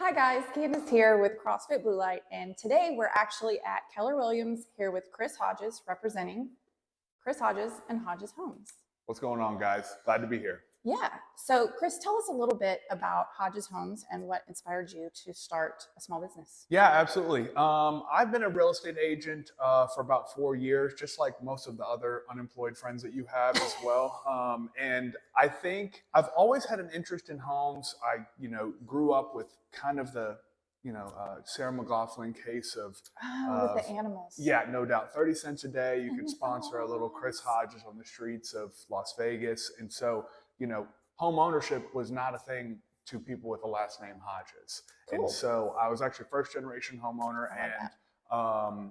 Hi guys, Candace here with CrossFit Blue Light, and today we're actually at Keller Williams here with Chris Hodges, representing Chris Hodges and Hodges Homes. What's going on, guys? Glad to be here. Yeah, so Chris, tell us a little bit about Hodges Homes and what inspired you to start a small business. Yeah, absolutely. I've been a real estate agent for about 4 years, just like most of the other unemployed friends that you have as well. And I think I've always had an interest in homes. I, grew up with kind of the, Sarah McLachlan case of with the animals. Yeah, no doubt. 30 cents a day, you can sponsor a little Chris Hodges on the streets of Las Vegas. And so, home ownership was not a thing to people with the last name Hodges. Cool. And so I was actually first generation homeowner, and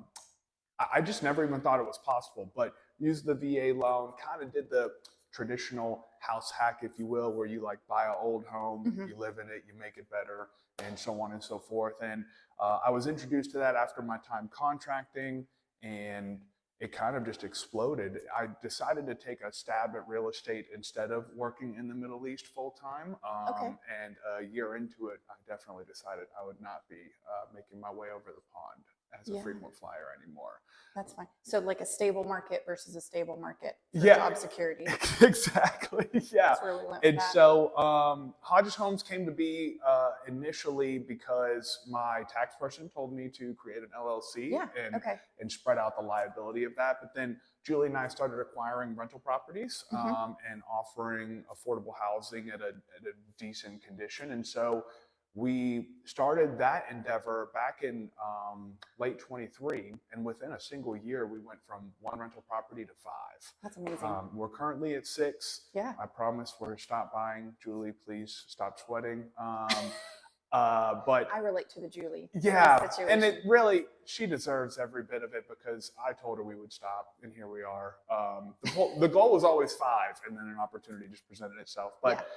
I just never even thought it was possible, but used the VA loan, kind of did the traditional house hack, if you will, where you like buy an old home, you live in it, you make it better, and so on and so forth. And I was introduced to that after my time contracting, and it kind of just exploded. I decided to take a stab at real estate instead of working in the Middle East full time. And a year into it, I definitely decided I would not be making my way over the pond as a frequent flyer anymore. That's fine. So like a stable market versus a stable market for job security. Exactly. Yeah. That's where we went with And that. so Hodges Homes came to be initially because my tax person told me to create an LLC and spread out the liability of that. But then Julie and I started acquiring rental properties and offering affordable housing at a decent condition. And so we started that endeavor back in late 23, and within a single year, we went from 1 rental property to 5. That's amazing. We're currently at 6. Yeah. I promise we're stop buying. Julie, please stop sweating. But I relate to the Julie. Yeah, situation. and it really, she deserves every bit of it because I told her we would stop, and here we are. The goal was always 5, and then an opportunity just presented itself. But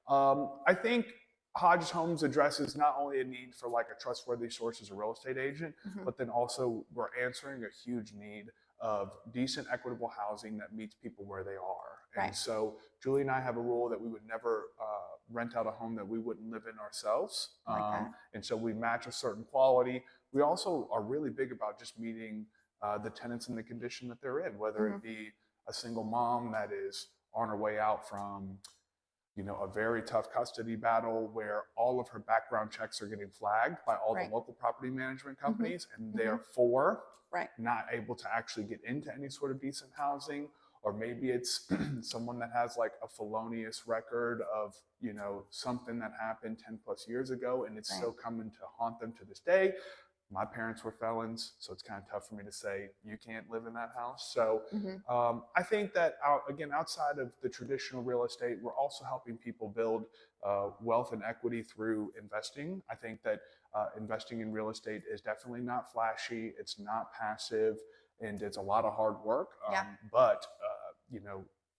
I think Hodges Homes addresses not only a need for like a trustworthy source as a real estate agent, but then also we're answering a huge need of decent, equitable housing that meets people where they are. And so Julie and I have a rule that we would never rent out a home that we wouldn't live in ourselves. And so we match a certain quality. We also are really big about just meeting the tenants in the condition that they're in, whether it be a single mom that is on her way out from a very tough custody battle where all of her background checks are getting flagged by all the local property management companies, and therefore not able to actually get into any sort of decent housing. Or maybe it's someone that has like a felonious record of, something that happened 10 plus years ago, and it's still coming to haunt them to this day. My parents were felons, so it's kind of tough for me to say you can't live in that house. So I think that, again, outside of the traditional real estate, we're also helping people build wealth and equity through investing. I think that investing in real estate is definitely not flashy. It's not passive, and it's a lot of hard work. But,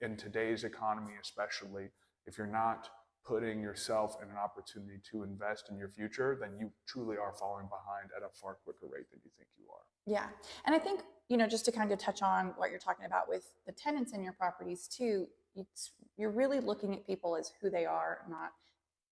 in today's economy especially, if you're not putting yourself in an opportunity to invest in your future, then you truly are falling behind at a far quicker rate than you think you are. Yeah. And I think, just to kind of touch on what you're talking about with the tenants in your properties too, you're really looking at people as who they are, not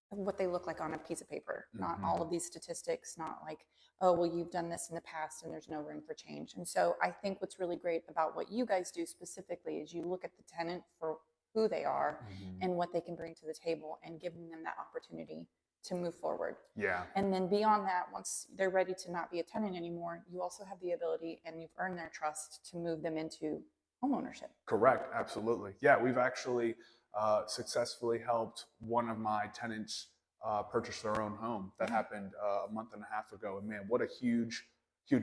what they look like on a piece of paper, not all of these statistics, not like, oh, well, you've done this in the past and there's no room for change. And so I think what's really great about what you guys do specifically is you look at the tenant for who they are and what they can bring to the table and giving them that opportunity to move forward. Yeah. And then beyond that, once they're ready to not be a tenant anymore, you also have the ability, and you've earned their trust, to move them into homeownership. Correct. Absolutely. Yeah. We've actually successfully helped one of my tenants purchase their own home. That happened a month and a half ago. And man, what a huge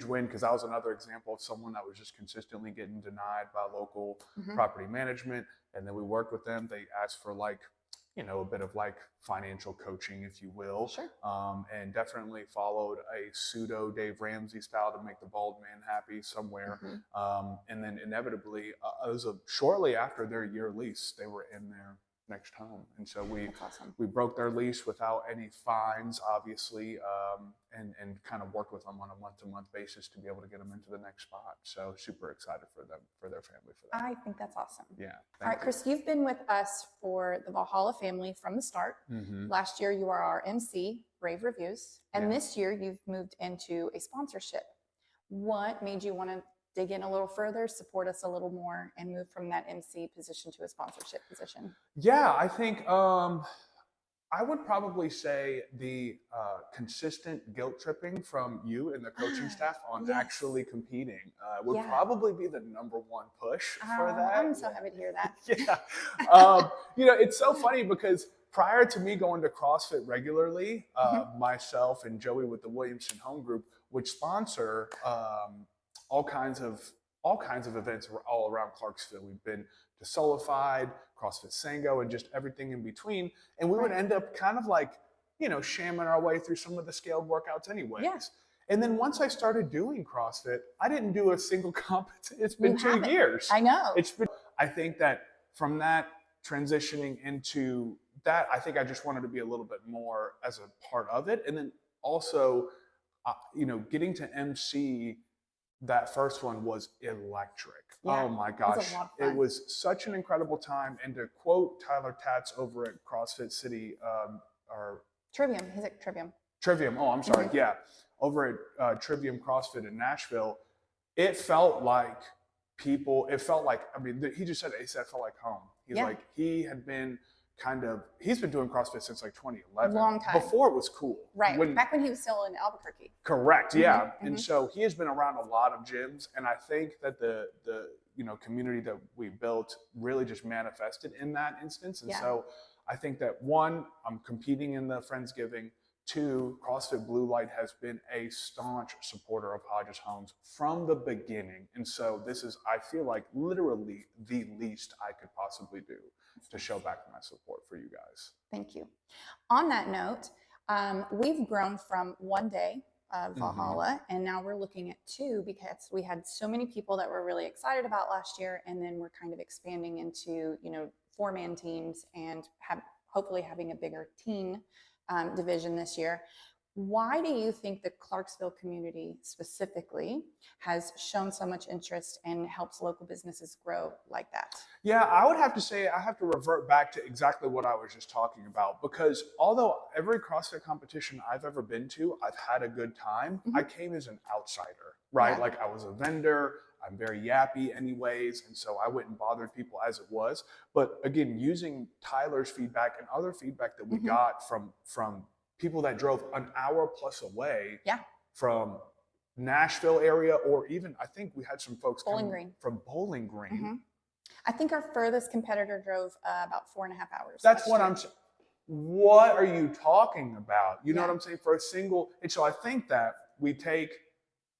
win, because that was another example of someone that was just consistently getting denied by local property management. And then we worked with them. They asked for a bit of financial coaching, if you will, and definitely followed a pseudo Dave Ramsey style to make the bald man happy somewhere. And then inevitably, shortly after their year lease, they were in their next home. And so That's awesome. we broke their lease without any fines, obviously, and kind of worked with them on a month-to-month basis to be able to get them into the next spot. So super excited for them, for their family, for that. I think that's awesome. Yeah. All right, Chris, you've been with us for the Valhalla family from the start. Last year, you were our MC, rave reviews. And this year, you've moved into a sponsorship. What made you want to dig in a little further, support us a little more, and move from that MC position to a sponsorship position? Yeah, I think I would probably say the consistent guilt tripping from you and the coaching staff on actually competing would probably be the number one push for that. I'm so happy to hear that. You know, it's so funny because prior to me going to CrossFit regularly, myself and Joey with the Williamson Home Group would sponsor all kinds of events all around Clarksville. We've been to Solified, CrossFit Sango, and just everything in between. And we would end up kind of like, you know, shamming our way through some of the scaled workouts anyways. And then once I started doing CrossFit, I didn't do a single competition. It's been 2 years. I know. I think that from that transitioning into that, I think I just wanted to be a little bit more as a part of it. And then also, you know, getting to MC that first one was electric. Oh my gosh. It was such an incredible time. And to quote Tyler Tatz over at CrossFit City, or Trivium. He's at Trivium. Trivium. Oh, I'm sorry. Yeah. Over at Trivium CrossFit in Nashville, it felt like I mean, he said it felt like home. He's like, he had been he's been doing CrossFit since like 2011. Long time. Before it was cool. Right. Back when he was still in Albuquerque. Correct. Yeah. And so he has been around a lot of gyms. And I think that the you know, community that we built really just manifested in that instance. And so I think that one, I'm competing in the Friendsgiving. 2, CrossFit Blue Light has been a staunch supporter of Hodges Homes from the beginning. And so this is, I feel like, literally the least I could possibly do to show back my support for you guys. Thank you. On that note, we've grown from 1 day of Valhalla, and now we're looking at 2 because we had so many people that we're really excited about last year, and then we're kind of expanding into, you know, 4-man teams and hopefully having a bigger teen division this year. Why do you think the Clarksville community specifically has shown so much interest and helps local businesses grow like that? Yeah, I would have to say I have to revert back to exactly what I was just talking about, because although every CrossFit competition I've ever been to, I've had a good time, I came as an outsider, right? Like I was a vendor. I'm very yappy anyways, and so I wouldn't bother people as it was. But again, using Tyler's feedback and other feedback that we got from people that drove an hour plus away from Nashville area, or even I think we had some folks from Bowling Green. I think our furthest competitor drove about 4.5 hours. That's what I'm saying. What are you talking about? You know what I'm saying? For a single, and so I think that we take,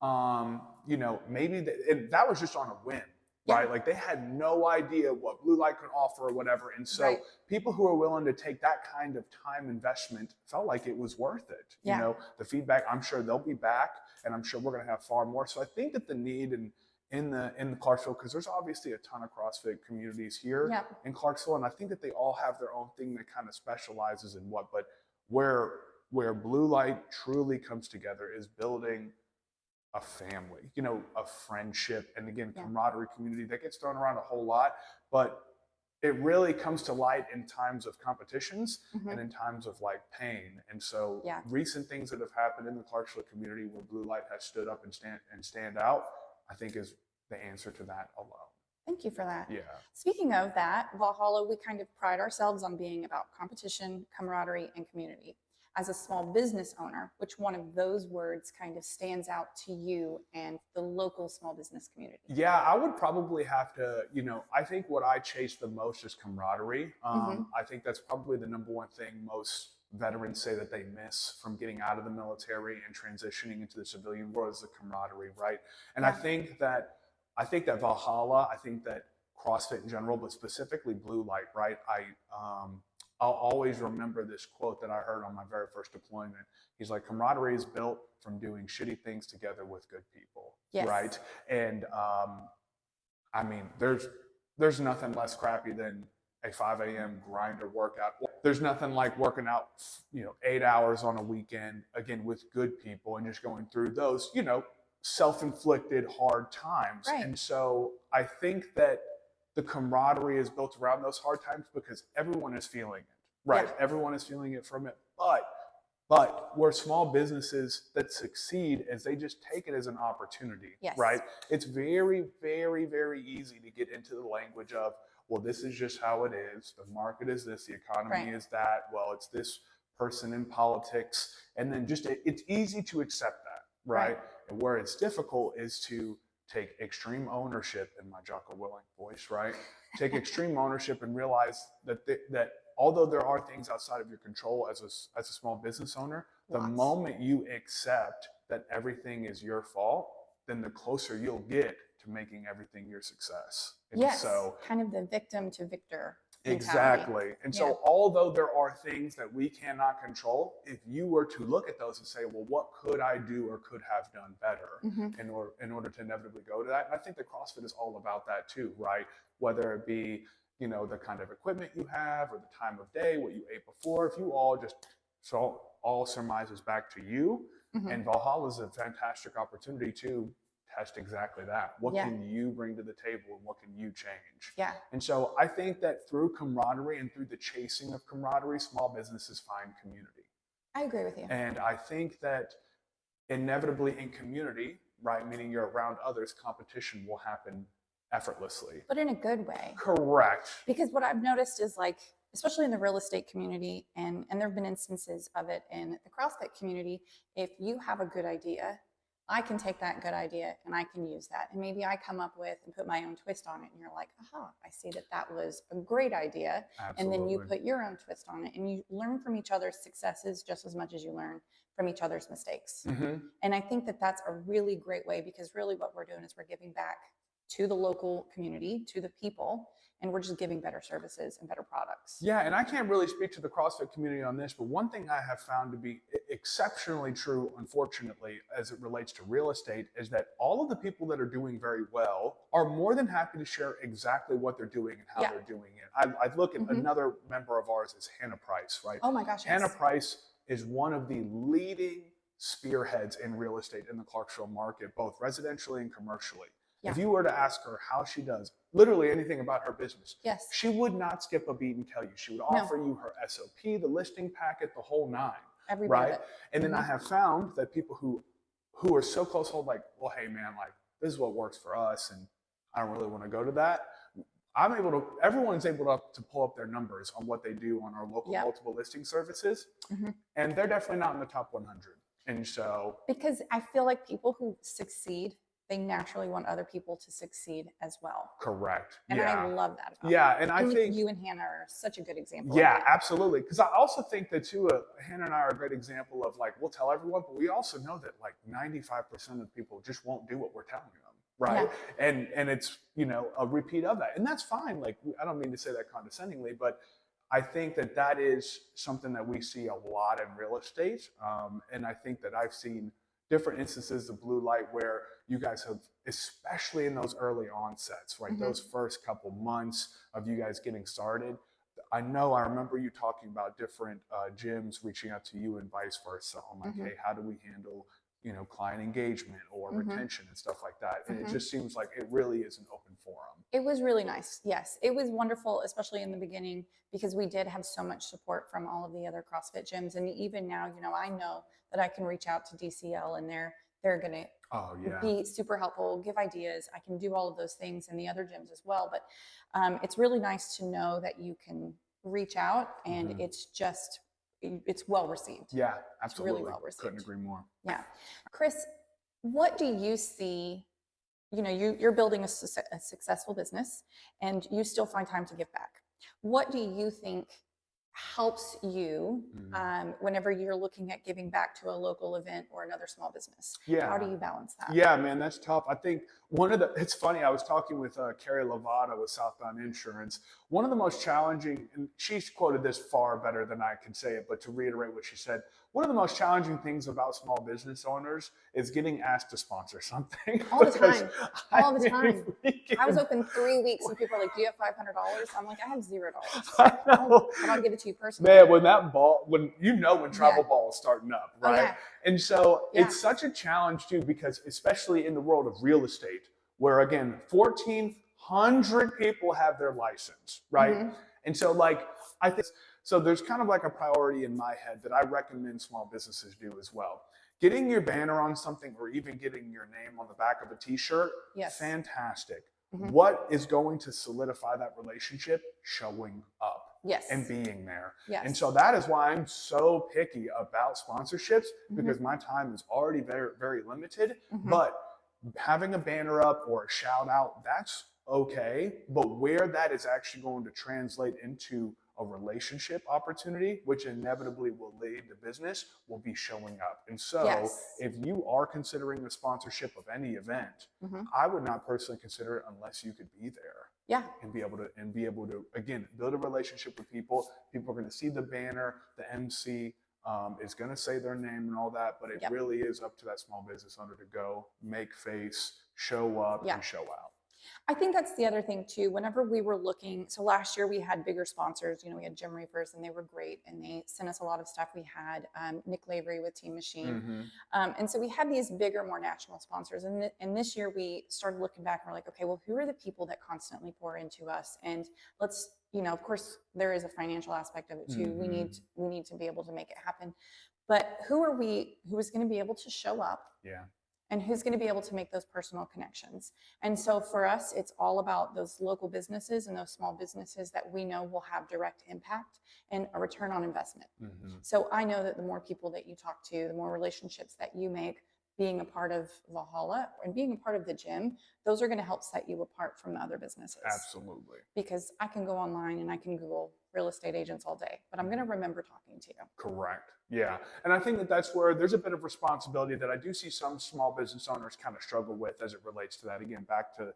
you know, maybe and that was just on a whim. Right? Like they had no idea what Blue Light could offer or whatever. And so people who are willing to take that kind of time investment felt like it was worth it. You know, the feedback, I'm sure they'll be back, and I'm sure we're going to have far more. So I think that the need in the Clarksville, because there's obviously a ton of CrossFit communities here in Clarksville, and I think that they all have their own thing that kind of specializes in what, but where Blue Light truly comes together is building a family, you know, a friendship, and again, camaraderie, community that gets thrown around a whole lot, but it really comes to light in times of competitions and in times of like pain. And so recent things that have happened in the Clarksville community where Blue Light has stood up and stand out, I think is the answer to that alone. Thank you for that. Yeah. Speaking of that, Valhalla, we kind of pride ourselves on being about competition, camaraderie, and community. As a small business owner, which one of those words kind of stands out to you and the local small business community? Yeah, I would probably have to, you know, I think what I chase the most is camaraderie. I think that's probably the number one thing most veterans say that they miss from getting out of the military and transitioning into the civilian world is the camaraderie, right? And I think that Valhalla, I think that CrossFit in general, but specifically Blue Light, right? I'll always remember this quote that I heard on my very first deployment. He's like, camaraderie is built from doing shitty things together with good people, right? And I mean, there's nothing less crappy than a 5 a.m. grinder workout. There's nothing like working out, 8 hours on a weekend, again, with good people and just going through those, self-inflicted hard times. Right. And so I think that the camaraderie is built around those hard times because everyone is feeling it, right? Yeah. Everyone is feeling it from it. But where small businesses that succeed is they just take it as an opportunity, Yes. right? It's very, very, very easy to get into the language of, well, this is just how it is. The market is this, the economy is that. Well, it's this person in politics. And then it's easy to accept that, right? And where it's difficult is to take extreme ownership, in my Jocko Willing voice, right? Take extreme ownership and realize that although there are things outside of your control as a small business owner, the moment you accept that everything is your fault, then the closer you'll get to making everything your success. And yes, so, kind of the victim to victor mentality. Exactly. And so although there are things that we cannot control, if you were to look at those and say, well, what could I do or could have done better in order to inevitably go to that? And I think that CrossFit is all about that too, right? Whether it be, the kind of equipment you have or the time of day, what you ate before, if you all surmises back to you. And Valhalla is a fantastic opportunity to test exactly that. What can you bring to the table and what can you change? Yeah. And so I think that through camaraderie and through the chasing of camaraderie, small businesses find community. I agree with you. And I think that inevitably in community, right, meaning you're around others, competition will happen effortlessly. But in a good way. Correct. Because what I've noticed is, like, especially in the real estate community, and there have been instances of it in the CrossFit community, if you have a good idea, I can take that good idea and I can use that. And maybe I come up with and put my own twist on it. And you're like, aha, I see that was a great idea. Absolutely. And then you put your own twist on it and you learn from each other's successes just as much as you learn from each other's mistakes. And I think that that's a really great way, because really what we're doing is we're giving back to the local community, to the people, and we're just giving better services and better products. Yeah, and I can't really speak to the CrossFit community on this, but one thing I have found to be exceptionally true, unfortunately, as it relates to real estate, is that all of the people that are doing very well are more than happy to share exactly what they're doing and how they're doing it. I look at another member of ours is Hannah Price, right? Oh my gosh, yes. Hannah Price is one of the leading spearheads in real estate in the Clarksville market, both residentially and commercially. Yeah. If you were to ask her how she does literally anything about her business, she would not skip a beat and tell you. She would offer you her SOP, the listing packet, the whole nine. Every right? bit of it. And then I have found that people who are so close hold, like, well, hey man, like, this is what works for us, and I don't really want to go to that. Everyone's able to pull up their numbers on what they do on our local multiple listing services, and they're definitely not in the top 100. And so, because I feel like people who succeed, they naturally want other people to succeed as well. Correct. And I love that about and I think you and Hannah are such a good example. Yeah, absolutely. Because I also think that too, Hannah and I are a great example of, like, we'll tell everyone, but we also know that like 95% of people just won't do what we're telling them, right? Yeah. And it's, a repeat of that. And that's fine. Like, I don't mean to say that condescendingly, but I think that is something that we see a lot in real estate. And I think that I've seen different instances of blue light where you guys have, especially in those early onsets, right? Those first couple months of you guys getting started. I remember you talking about different gyms reaching out to you and vice versa. I'm like, hey, how do we handle, client engagement or retention and stuff like that? And it just seems like it really is an open forum. It was really nice. Yes, it was wonderful, especially in the beginning, because we did have so much support from all of the other CrossFit gyms. And even now, I know that I can reach out to DCL and they're going to be super helpful, give ideas. I can do all of those things and the other gyms as well. But it's really nice to know that you can reach out and it's well received. Yeah, absolutely. It's really well received. Couldn't agree more. Yeah. Chris, what do you see? You're building a successful business and you still find time to give back. What do you think helps you whenever you're looking at giving back to a local event or another small business? Yeah. How do you balance that? Yeah, man, that's tough. I think it's funny, I was talking with Carrie Lavada with Southbound Insurance. One of the most challenging, and she's quoted this far better than I can say it, but to reiterate what she said, one of the most challenging things about small business owners is getting asked to sponsor something. All the because time. I All the mean, time. we I was can- open 3 weeks and people are like, do you have $500? I'm like, I have $0. I know. But I'll give it to you personally. Man, when travel Yeah. ball is starting up, Oh, right? yeah. And so Yeah. it's such a challenge too, because especially in the world of real estate, where again, 1,400 people have their license, right? Mhm. And so like, I think, so there's kind of like a priority in my head that I recommend small businesses do as well. Getting your banner on something or even getting your name on the back of a t-shirt, Yes. fantastic. Mhm. What is going to solidify that relationship? Showing up. Yes. And being there. Yes. And so that is why I'm so picky about sponsorships, Mhm. because my time is already very, very limited. Mhm. But having a banner up or a shout out, that's okay. But where that is actually going to translate into a relationship opportunity, which inevitably will lead to business, will be showing up. And so Yes. if you are considering the sponsorship of any event, Mhm. I would not personally consider it unless you could be there. Yeah. And be able to again build a relationship with people. People are going to see the banner, the MC is going to say their name and all that, but it Yep. really is up to that small business owner to go make face, show up, Yeah. and show out. I think that's the other thing too. Whenever we were looking, so last year we had bigger sponsors. We had Jim Reefers, and they were great, and they sent us a lot of stuff. We had Nick Lavery with Team Machine, and so we had these bigger, more national sponsors. And this year we started looking back, and we're like, okay, well, who are the people that constantly pour into us? And let's, of course, there is a financial aspect of it too. We need to be able to make it happen. But who is going to be able to show up? Yeah. And who's going to be able to make those personal connections. And so for us, it's all about those local businesses and those small businesses that we know will have direct impact and a return on investment. So I know that the more people that you talk to, the more relationships that you make, being a part of Valhalla and being a part of the gym, those are going to help set you apart from the other businesses. Absolutely. Because I can go online and I can Google real estate agents all day, but I'm going to remember talking to you. Correct. Yeah. And I think that that's where there's a bit of responsibility that I do see some small business owners kind of struggle with as it relates to that. Again, back to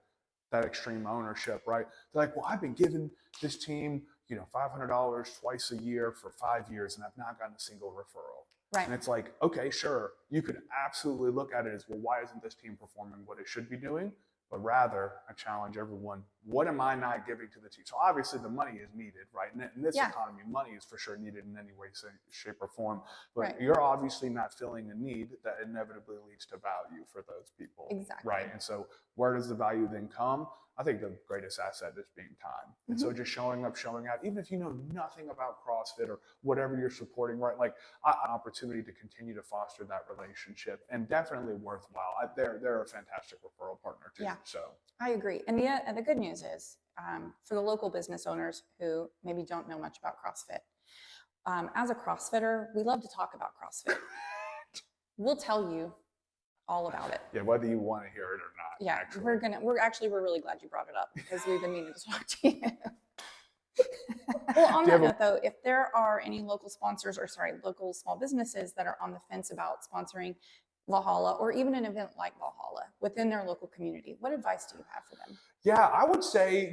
that extreme ownership, right? They're like, well, I've been giving this team, $500 twice a year for 5 years, and I've not gotten a single referral. Right. And it's like, okay, sure. You could absolutely look at it as, well, why isn't this team performing what it should be doing? But rather, I challenge everyone, what am I not giving to the team? So obviously the money is needed, right? In this economy, money is for sure needed in any way, shape, or form. But you're obviously not filling a need that inevitably leads to value for those people. Exactly. Right? And so where does the value then come? I think the greatest asset is being time. And so just showing up, showing out, even if you know nothing about CrossFit or whatever you're supporting, right? Like an opportunity to continue to foster that relationship, and definitely worthwhile. They're a fantastic referral partner too. Yeah. So I agree. And the good news is for the local business owners who maybe don't know much about CrossFit, as a CrossFitter, we love to talk about CrossFit. We'll tell you all about it. Yeah, whether you want to hear it or not. Yeah, actually. we're really glad you brought it up because we've been meaning to talk to you. Well, on that note though, if there are any local sponsors local small businesses that are on the fence about sponsoring Valhalla or even an event like Valhalla within their local community, what advice do you have for them? Yeah, I would say,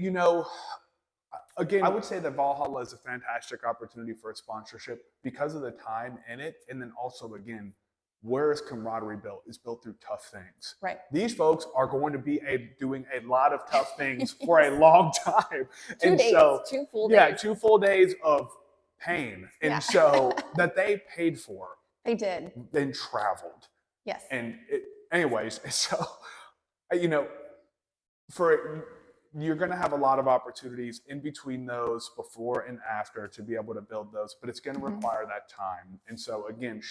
again, I would say that Valhalla is a fantastic opportunity for a sponsorship because of the time in it. And then also, again, where is camaraderie built? It's built through tough things. Right. These folks are going to be doing a lot of tough things for a long time. 2 days, so, 2 full days. Yeah, 2 full days of pain. And so that they paid for. They did. Then traveled. Yes. And anyways, so, you're going to have a lot of opportunities in between those before and after to be able to build those, but it's going to require that time. And so again,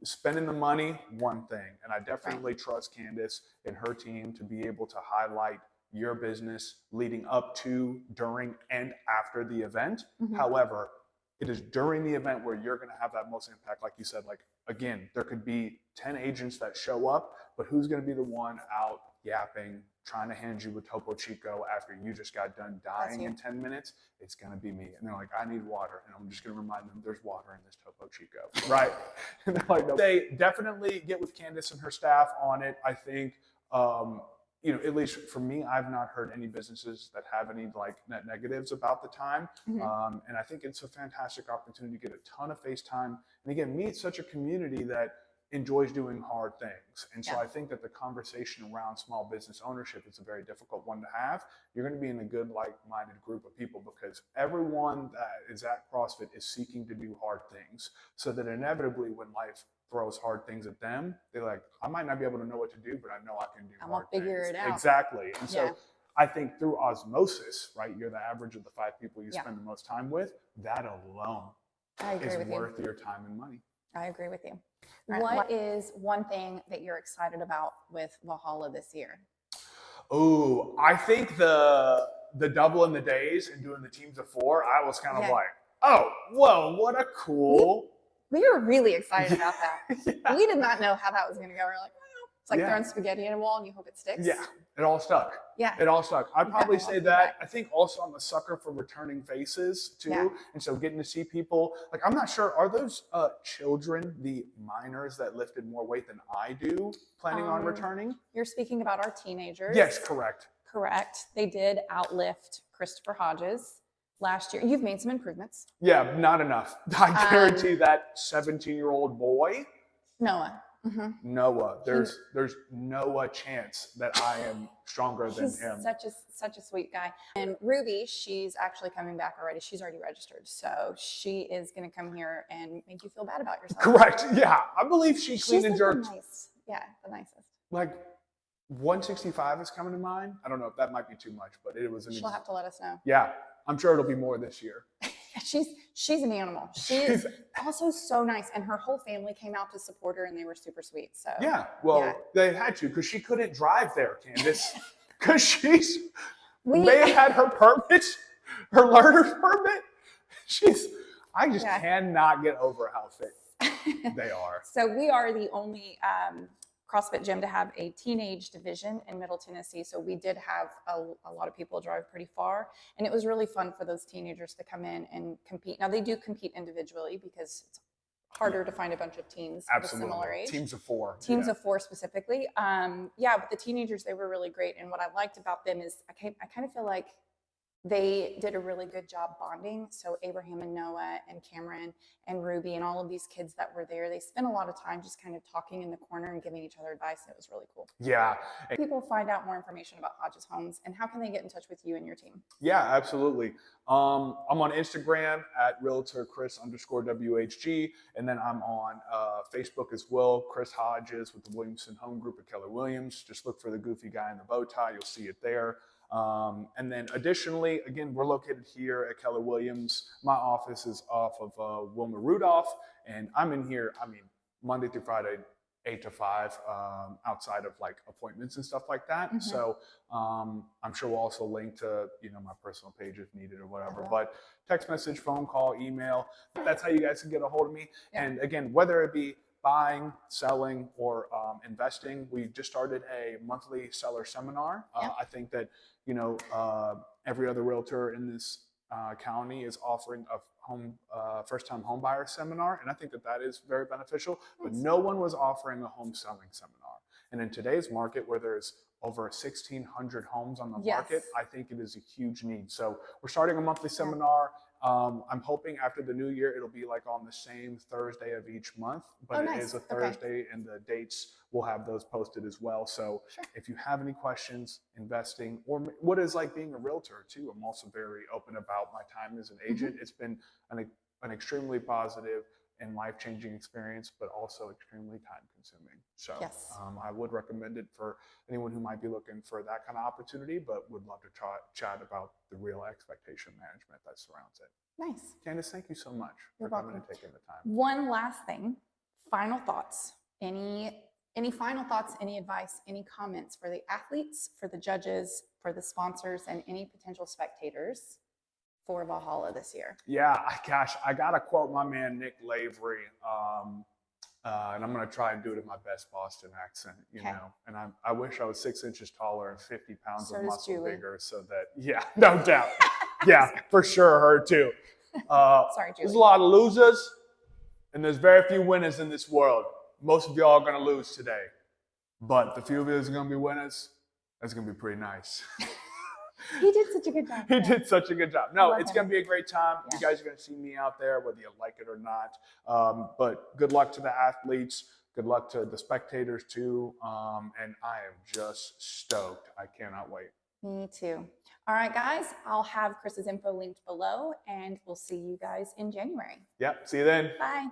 spending the money, one thing, and I definitely trust Candace and her team to be able to highlight your business leading up to, during, and after the event. However, it is during the event where you're going to have that most impact. Like you said, again, there could be 10 agents that show up, but who's going to be the one out yapping, trying to hand you a Topo Chico after you just got done dying in 10 minutes? It's going to be me. And they're like, I need water. And I'm just going to remind them there's water in this Topo Chico. Right. And they're like, no. They definitely get with Candace and her staff on it. I think at least for me, I've not heard any businesses that have any like net negatives about the time. And I think it's a fantastic opportunity to get a ton of face time. And again, meet such a community that enjoys doing hard things. And so I think that the conversation around small business ownership is a very difficult one to have. You're going to be in a good, like-minded group of people because everyone that is at CrossFit is seeking to do hard things. So that inevitably when life throws hard things at them, they're like, I might not be able to know what to do, but I know I can do hard things. I'm gonna figure it out. Exactly. And so I think through osmosis, right, you're the average of the 5 people you spend the most time with. That alone is worth your time and money. I agree with you. What is one thing that you're excited about with Valhalla this year? Oh, I think the double in the days and doing the teams of 4, I was kind of like, oh, whoa, what a cool. We were really excited about that. We did not know how that was going to go. We're like, oh, it's like throwing spaghetti at a wall and you hope it sticks. Yeah, it all stuck. It all stuck. I'd probably say that. I think also I'm a sucker for returning faces too. And so getting to see people, like, I'm not sure, are those children, the minors that lifted more weight than I do, planning on returning? You're speaking about our teenagers. Yes, correct. Correct. They did outlift Christopher Hodges last year. You've made some improvements. Yeah, not enough. I guarantee that 17-year-old boy, Noah. Noah, there's no chance that I am stronger than him. Such a sweet guy. And Ruby, she's actually coming back already. She's already registered, so she is going to come here and make you feel bad about yourself. Correct. Yeah, I believe she clean and jerked. The nicest. Like 165 is coming to mind. I don't know if that might be too much, but it was. She'll have to let us know. Yeah, I'm sure it'll be more this year. She's an animal. She's also so nice, and her whole family came out to support her, and they were super sweet. So they had to because she couldn't drive there, Candace, because they had her permit, her learner's permit. I just cannot get over how fit they are. So we are the only CrossFit gym to have a teenage division in Middle Tennessee. So we did have a lot of people drive pretty far, and it was really fun for those teenagers to come in and compete. Now they do compete individually because it's harder to find a bunch of teens of a similar age. Teams of 4. Teams of 4 specifically. But the teenagers, they were really great. And what I liked about them is I kind of feel like they did a really good job bonding. So Abraham and Noah and Cameron and Ruby and all of these kids that were there, they spent a lot of time just kind of talking in the corner and giving each other advice. And it was really cool. Yeah. People find out more information about Hodges Homes, and how can they get in touch with you and your team? Yeah, absolutely. I'm on Instagram at realtorchris_WHG. And then I'm on Facebook as well, Chris Hodges with the Williamson Home Group at Keller Williams. Just look for the goofy guy in the bow tie. You'll see it there. And then additionally, again, we're located here at Keller Williams. My office is off of Wilma Rudolph, and I'm in here, Monday through Friday, 8 to 5, outside of like appointments and stuff like that. So I'm sure we'll also link to, my personal page if needed or whatever, but text message, phone call, email, that's how you guys can get a hold of me. And again, whether it be buying, selling, or investing, we just started a monthly seller seminar. I think that, every other realtor in this county is offering a first-time home buyer seminar, and I think that is very beneficial. But no one was offering a home selling seminar. And in today's market, where there's over 1,600 homes on the market, I think it is a huge need. So we're starting a monthly seminar. I'm hoping after the new year, it'll be like on the same Thursday of each month, but it is a Thursday, and the dates, we'll have those posted as well. So if you have any questions, investing, or what is like being a realtor too, I'm also very open about my time as an agent. It's been an extremely positive and life-changing experience, but also extremely time-consuming. So I would recommend it for anyone who might be looking for that kind of opportunity, but would love to chat about the real expectation management that surrounds it. Nice. Candace, thank you so much for coming and taking the time. One last thing, final thoughts. Any final thoughts, any advice, any comments for the athletes, for the judges, for the sponsors, and any potential spectators for Valhalla this year? Yeah, I gotta quote my man Nick Lavery, and I'm gonna try and do it in my best Boston accent, you know. And I wish I was 6 inches taller and 50 pounds of muscle bigger, so that no doubt, for sure, her too. Sorry, Julie. There's a lot of losers, and there's very few winners in this world. Most of y'all are gonna lose today, but the few of you are gonna be winners. That's going to be pretty nice. He did such a good job. He did such a good job. No, love it's him. going to be a great time. Yeah. You guys are going to see me out there, whether you like it or not. But good luck to the athletes. Good luck to the spectators too. And I am just stoked. I cannot wait. Me too. All right, guys, I'll have Chris's info linked below, and we'll see you guys in January. Yep. See you then. Bye.